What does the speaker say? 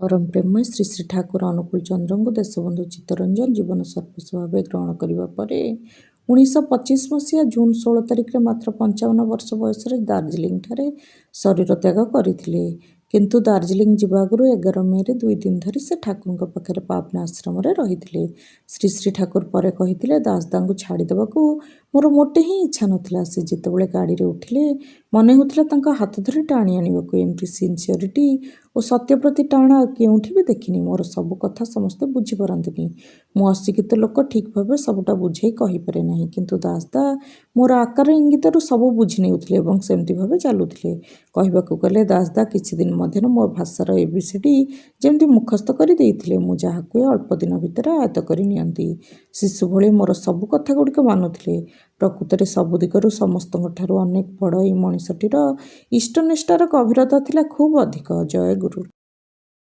परम प्रेममय श्री श्री ठाकुर अनुकूल चंद्र को देशबंधु चित्तरंजन जीवन सर्वस्व भाव ग्रहण करने पर 1925 मसीहा जून 16 तारिख में मात्र 55 वर्ष बयस दार्जिलिंग ठारे शरीर त्याग करते। किंतु दार्जिलिंग जीवा आगु 11 मे 2 दिन धरी से ठाकुर पाखे पावना आश्रम रही। श्री श्री ठाकुर पर कहते दासदा को छाड़देवा मोर मोटे ही इच्छा नाला। से जितेबाला गाड़ी में उठिले मन होता हाथ धरी टाणी आने एमती सिनसीयरिटी और सत्य प्रति टाण केउठी भी देखनी। मोर सब कथा समस्ते बुझीपारती। मु अशिक्षित लोक ठीक भाव सबुटा बुझे कहीपे ना, किंतु दासदा मोर आकार इंगित सब बुझी नेउथिले एवं सेमती भाव चलुथिले। कहबाकू गले दासदा किछि दिन मध्य मो भाषार एबीसीडी जेमती मुखस्थ कर देइथिले। मु जहा कुए अल्प दिन भितर आयत्त करि नियंती। शिशु भଳି मोर सब कथा गुड़िक मानुथिले। प्रकृत में सब दिगरु समस्त अनेक बड़ ई मनीषटीर इष्टनिष्ठार गभीरता थिला खूब अधिक। जय गुरु।